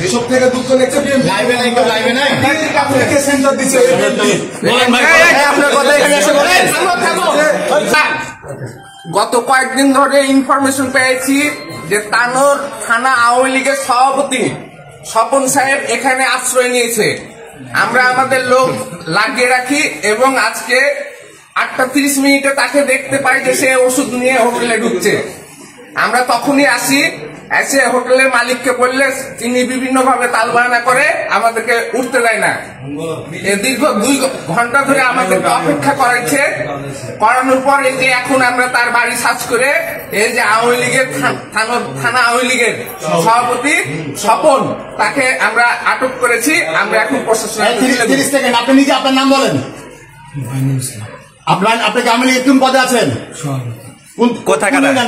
এসব থেকে দুঃখ লেগছে লাইভে নাই সেন্টার দিচ্ছে। গত কয়েকদিন ধরে ইনফরমেশন পেয়েছি যে তানোর থানা আওয়ামী লীগের সভাপতি স্বপন সাহেব এখানে আশ্রয় নিয়েছে। আমরা আমাদের লোক লাগিয়ে রাখি এবং আজকে 8:30 তাকে দেখতে পাই যে সে ওষুধ নিয়ে হোটেলে ঢুকছে। আমরা তখনই আসি, এসে হোটেলের মালিককে বললে তিনি বিভিন্ন ভাবে তালবাহানা করে আমাদেরকে উঠতে দেয় না। দীর্ঘ 2 ঘন্টা ধরে আমাদেরকে অপেক্ষা করানোর পর এই যে এখন আমরা তার বাড়ি সার্চ করে এই যে আওয়ামী লীগের থানা আওয়ামী লীগের সভাপতি স্বপন তাকে আমরা আটক করেছি। আমরা এখন প্রশাসন। 30 সেকেন্ড আপনি নিজে আপনার নাম বলেন। আপনাকে আওয়ামী লীগের কোন পদে আছেন?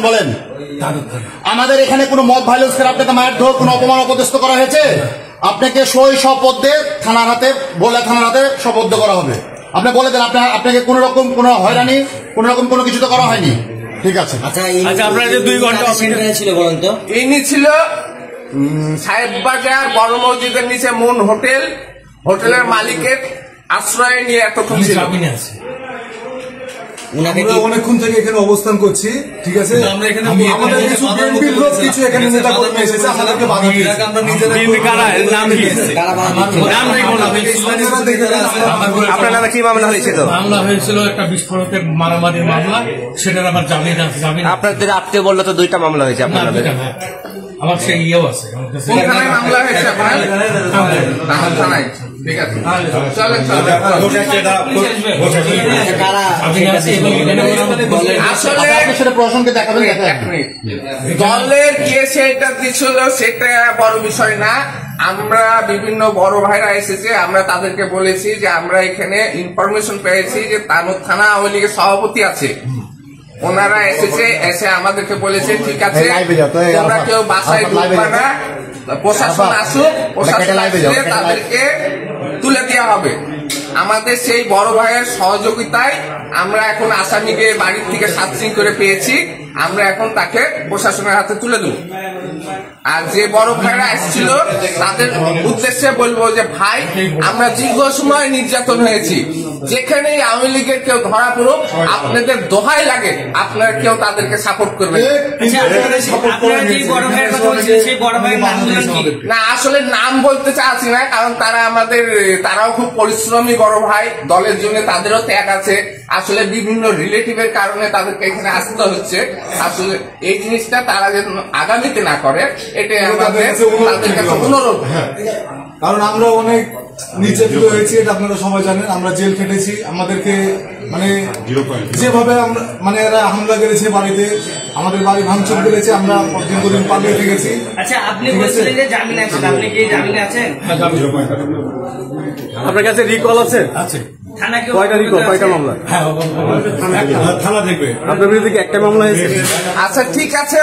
বলেন। আমাদের এখানে কোনো মব ভাইলেন্স করে আপনাকে মায়ের ধর কোন অপমান অপদস্থ করা হয়েছে? আপনাকে সই শপথ দিয়ে থানার হাতে শপথ করা হবে। আপনি বলে দেন আপনাকে কোন রকম কোন হয়রানি কোন রকম কোনো কিছু তো করা হয়নি। ঠিক আছে। আচ্ছা আপনার যে 2 ঘন্টা ছিল বলেন তো? ইনি ছিল সাহেববাজার বড় মসজিদের নিচে মুন হোটেলের মালিকের আশ্রয় নিয়ে এতক্ষণ ছিল। আমরা অনেকক্ষণ থেকে এখানে অবস্থান করছি। ঠিক আছে, আমাদের কিছু এখানে নেতা কর্মী এসেছে, আমাদেরকে বাধা দিয়েছে। আপনার নামে কি মামলা হয়েছিল? মামলা হয়েছিল একটা বিস্ফোরকের মারামারির মামলা, সেটার আমার জামিন আছে। আপনাদের আত্মীয় বললো তো 2টা মামলা হয়েছে আপনার নামে। আমার সেই ইয়েও আছে। মামলা হয়েছে থানায়। ঠিক আছে, দলের কে সেটা দিছিল সেটা বড় বিষয় না। আমরা বিভিন্ন বড় ভাইরা এসেছে, আমরা তাদেরকে বলেছি যে আমরা এখানে ইনফরমেশন পেয়েছি যে তানোর থানা আওয়ামী লীগের সভাপতি আছে। ওনারা এসে আমাদেরকে বলেছে ঠিক আছে তোমরা কেউ বাসায় ঢুকবা না, প্রশাসন আসুক, প্রশাসন আসলে তাদেরকে তুলে দেওয়া হবে। আমাদের সেই বড় ভাইয়ের সহযোগিতায় আমরা এখন আসামিকে বাড়ির থেকে সার্চিং করে পেয়েছি। আমরা এখন তাকে প্রশাসনের হাতে তুলে দেব। আর যে বড় ভাইরা এসেছিল তাদের উদ্দেশ্যে বলবো যে ভাই আমরা দীর্ঘ সময় নির্যাতন হয়েছি, যেখানেই আওয়ামী লীগের কেউ ধরা পড়ুক আপনাদের দোহাই লাগে আপনারা কেউ তাদেরকে সাপোর্ট করবেন না। আসলে নাম বলতে চাচ্ছি না, কারণ তারাও খুব পরিশ্রমী বড় ভাই, দলের জন্য তাদেরও ত্যাগ আছে। আসলে বিভিন্ন রিলেটিভের কারণে তাদেরকে এখানে আসতে হচ্ছে। আসলে এই জিনিসটা তারা যেন আগামীতে না করে, এটাই আমাদের তাদের কাছে অনুরোধ। কারণ আমরা অনেক নির্যাতিত হয়েছি, এটা আপনারা সবাই জানেন। আমরা জেল খেটেছি, আমাদেরকে মানে যেভাবে মানে এরা হামলা করেছে বাড়িতে, আমাদের বাড়ি ভাঙচুর করেছে, আমরা দীর্ঘদিন পালিয়ে থেকেছি। আচ্ছা আপনি বলছিলেন যে জামিন আছেন, আপনি কি জামিনে আছেন? আপনার কাছে রিকল আছে? আছে। কয়টা মামলা? থানা দেখবে। আপনার বিরুদ্ধে কি একটা মামলা হয়েছে? আচ্ছা ঠিক আছে।